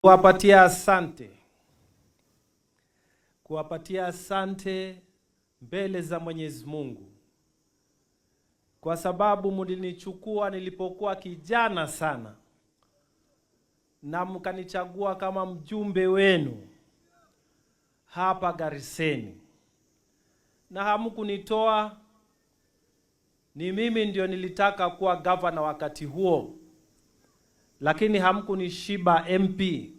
Kuwapatia asante mbele za Mwenyezi Mungu, kwa sababu mlinichukua nilipokuwa kijana sana na mkanichagua kama mjumbe wenu hapa Gariseni, na hamkunitoa. Ni mimi ndio nilitaka kuwa gavana wakati huo, lakini hamkunishiba MP.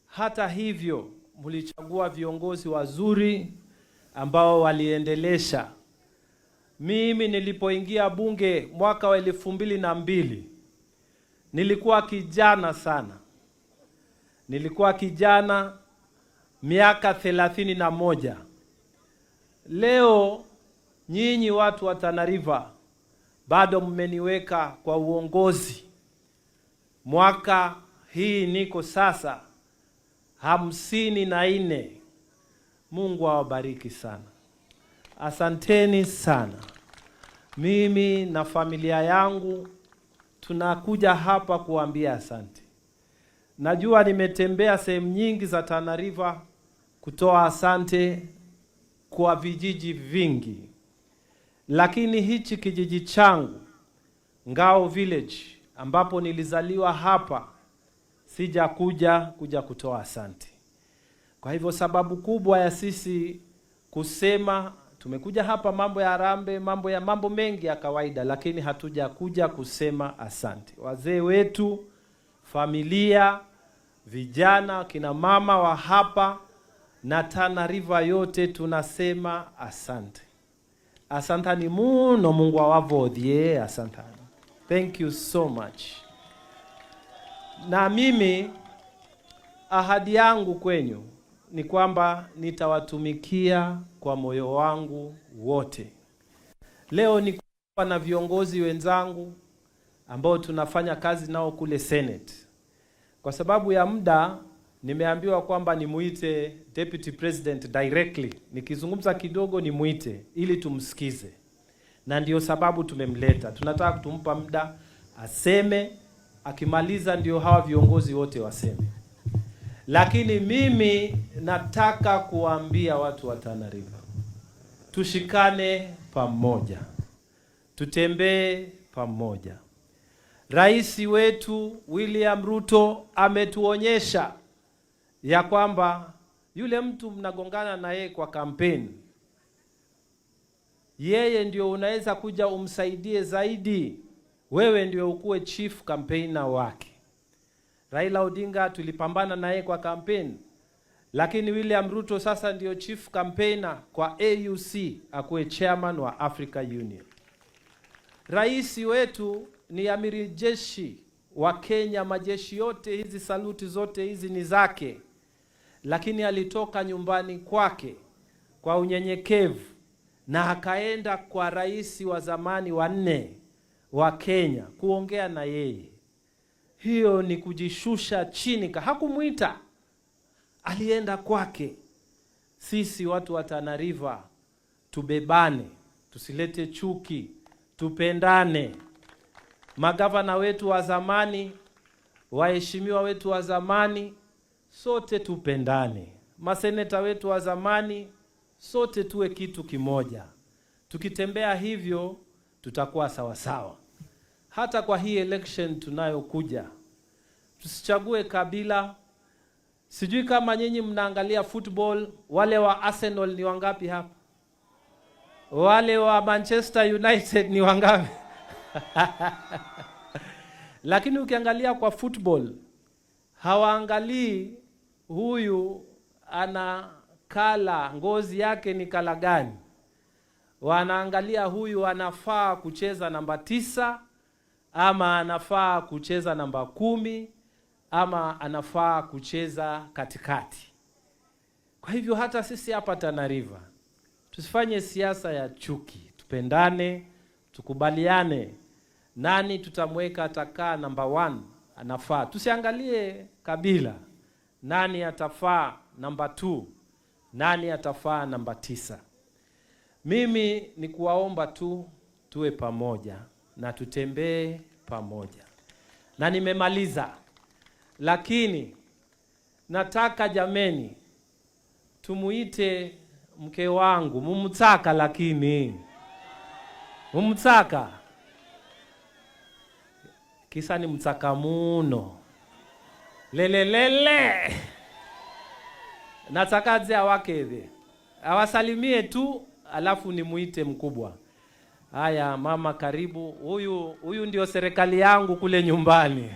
Hata hivyo mlichagua viongozi wazuri ambao waliendelesha. Mimi nilipoingia bunge mwaka wa 2002 nilikuwa kijana sana. Nilikuwa kijana miaka 31. Leo nyinyi watu wa Tana River bado mmeniweka kwa uongozi. Mwaka hii niko sasa 54. Mungu awabariki sana. Asanteni sana. Mimi na familia yangu tunakuja hapa kuambia asante. Najua nimetembea sehemu nyingi za Tana River kutoa asante kwa vijiji vingi, lakini hichi kijiji changu Ngao Village ambapo nilizaliwa hapa sija kuja kutoa asante. Kwa hivyo sababu kubwa ya sisi kusema tumekuja hapa, mambo ya Harambee, mambo mengi ya kawaida, lakini hatuja kuja kusema asante. Wazee wetu, familia, vijana, kina mama wa hapa na Tana River yote tunasema asante. Asantani muno, Mungu awavodhie, asantani. Thank you so much. Na mimi ahadi yangu kwenyu ni kwamba nitawatumikia kwa moyo wangu wote. Leo niko na viongozi wenzangu ambao tunafanya kazi nao kule Senate. Kwa sababu ya muda nimeambiwa kwamba nimuite Deputy President directly. Nikizungumza kidogo nimuite ili tumsikize. Na ndio sababu tumemleta. Tunataka kutumpa muda aseme, akimaliza ndio hawa viongozi wote waseme. Lakini mimi nataka kuambia watu wa Tana River, tushikane pamoja, tutembee pamoja. Rais wetu William Ruto ametuonyesha ya kwamba yule mtu mnagongana na yeye kwa kampeni, yeye ndio unaweza kuja umsaidie zaidi. Wewe ndio ukuwe chief campaigner wake. Raila Odinga tulipambana na yeye kwa kampeni, lakini William Ruto sasa ndio chief campaigner kwa AUC, akuwe chairman wa Africa Union. Rais wetu ni amiri jeshi wa Kenya, majeshi yote hizi, saluti zote hizi ni zake, lakini alitoka nyumbani kwake kwa unyenyekevu na akaenda kwa rais wa zamani wa 4 wa Kenya kuongea na yeye. Hiyo ni kujishusha chini. Hakumuita, alienda kwake. Sisi watu wa Tana River tubebane, tusilete chuki, tupendane. Magavana wetu wa zamani, waheshimiwa wetu wa zamani, sote tupendane. Maseneta wetu wa zamani, sote tuwe kitu kimoja. Tukitembea hivyo tutakuwa sawa sawa. Hata kwa hii election tunayokuja, tusichague kabila. Sijui kama nyinyi mnaangalia football, wale wa Arsenal ni wangapi hapa? Wale wa Manchester United ni wangapi? Lakini ukiangalia kwa football, hawaangalii huyu ana kala, ngozi yake ni kala gani. Wanaangalia huyu anafaa kucheza namba 9 ama anafaa kucheza namba 10 ama anafaa kucheza katikati. Kwa hivyo hata sisi hapa Tana River tusifanye siasa ya chuki, tupendane, tukubaliane nani tutamweka atakaa namba 1 anafaa. Tusiangalie kabila, nani atafaa namba 2, nani atafaa namba 9. Mimi ni kuwaomba tu tuwe pamoja na tutembee pamoja. Na nimemaliza. Lakini nataka jameni tumuite mke wangu, mumutaka, lakini mumutaka kisa ni mtaka muno lelelele. Nataka aje awakeve awasalimie tu, alafu nimuite mkubwa. Haya mama, karibu. Huyu ndio serikali yangu kule nyumbani.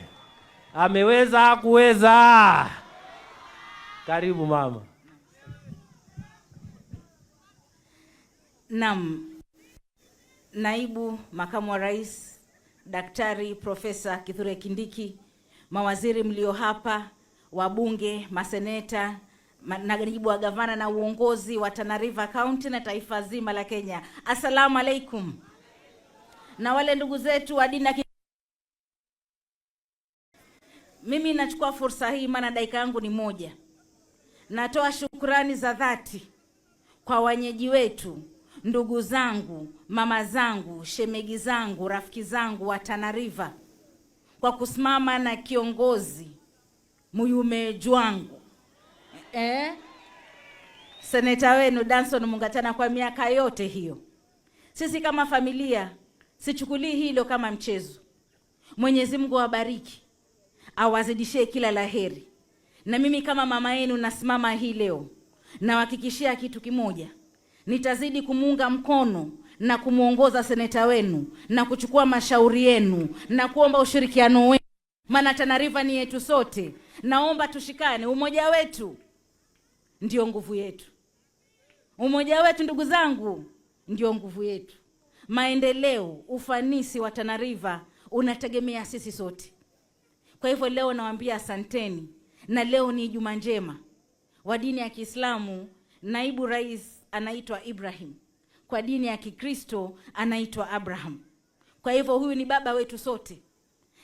Ameweza hakuweza? Karibu mama. Naam. Naibu Makamu wa Rais Daktari Profesa Kithure Kindiki, mawaziri mlio hapa, wabunge, maseneta, naibu wa gavana na uongozi wa Tana River County na taifa zima la Kenya. Assalamu alaikum. Na wale ndugu zetu wa dini, mimi nachukua fursa hii maana dakika yangu ni moja. Natoa shukrani za dhati kwa wenyeji wetu, ndugu zangu, mama zangu, shemegi zangu, rafiki zangu wa Tana River kwa kusimama na kiongozi Muyume Jwangu. Seneta wenu Danson Mungatana kwa miaka yote hiyo. Sisi kama familia sichukulii hilo kama mchezo. Mwenyezi Mungu awabariki, awazidishie kila laheri. Na mimi kama mama yenu nasimama hii leo na hakikishia kitu kimoja. Nitazidi kumuunga mkono na kumuongoza seneta wenu na kuchukua mashauri yenu na kuomba ushirikiano wenu. Maana Tana River ni yetu sote. Naomba tushikane, umoja wetu ndio nguvu yetu. Umoja wetu ndugu zangu ndio nguvu yetu. Maendeleo, ufanisi wa Tana River unategemea sisi sote. Kwa hivyo leo nawaambia asanteni, na leo ni Juma njema. Wa dini ya Kiislamu naibu rais anaitwa Ibrahim, kwa dini ya Kikristo anaitwa Abraham. Kwa hivyo huyu ni baba wetu sote.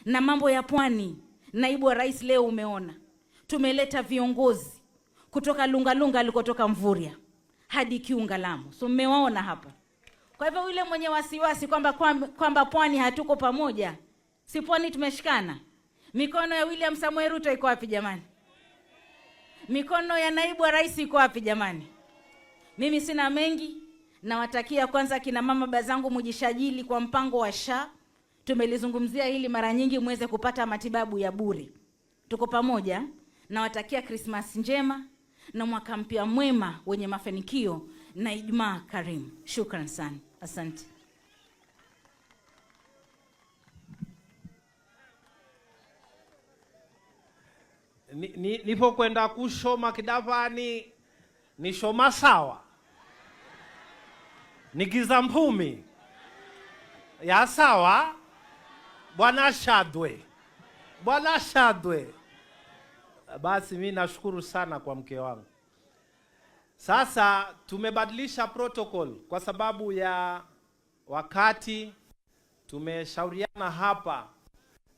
Na mambo ya pwani, naibu wa rais leo umeona tumeleta viongozi kutoka Lungalunga alikotoka Mvuria hadi Kiunga Lamu. So mmewaona hapa. Kwa hivyo yule mwenye wasiwasi kwamba pwani hatuko pamoja, si pwani tumeshikana. Mikono ya William Samoei Ruto iko wapi jamani? Mikono ya naibu wa rais iko wapi jamani? Mimi sina mengi, nawatakia kwanza kina mama bazangu mujishajili kwa mpango wa SHA. Tumelizungumzia hili mara nyingi, muweze kupata matibabu ya bure. Tuko pamoja. Nawatakia Christmas njema na mwaka mpya mwema wenye mafanikio na Ijumaa karimu. Shukran sana. Asante. Nipo kwenda kushoma kidavani, ni shoma sawa, ni Kizampumi ya sawa. Bwana Shadwe, Bwana Shadwe. Basi mimi nashukuru sana kwa mke wangu. Sasa tumebadilisha protocol kwa sababu ya wakati. Tumeshauriana hapa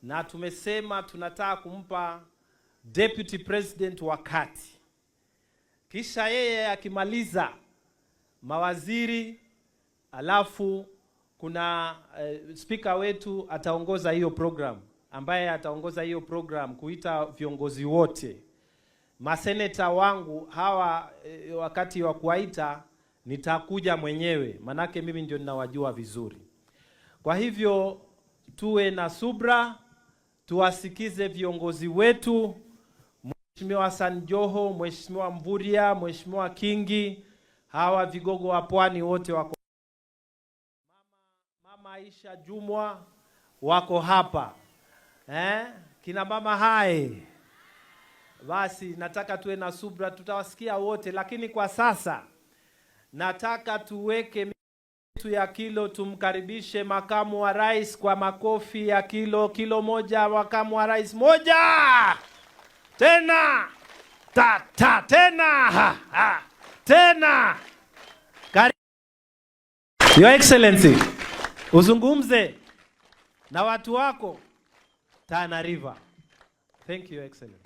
na tumesema tunataka kumpa Deputy President wakati, kisha yeye akimaliza mawaziri, alafu kuna speaker wetu ataongoza hiyo program, ambaye ataongoza hiyo program kuita viongozi wote. Maseneta wangu hawa wakati wa kuwaita nitakuja mwenyewe, manake mimi ndio ninawajua vizuri. Kwa hivyo tuwe na subra, tuwasikize viongozi wetu, Mheshimiwa Hassan Joho, Mheshimiwa Mvuria, Mheshimiwa Kingi, hawa vigogo wa pwani wote wako. Mama Aisha Jumwa wako hapa. Kina mama hai. Basi nataka tuwe na subra, tutawasikia wote, lakini kwa sasa nataka tuweke mitu ya kilo, tumkaribishe makamu wa rais kwa makofi ya kilo moja. Makamu wa rais moja. Tena tena tena. Your Excellency, uzungumze na watu wako Tana River. Thank you, Your Excellency.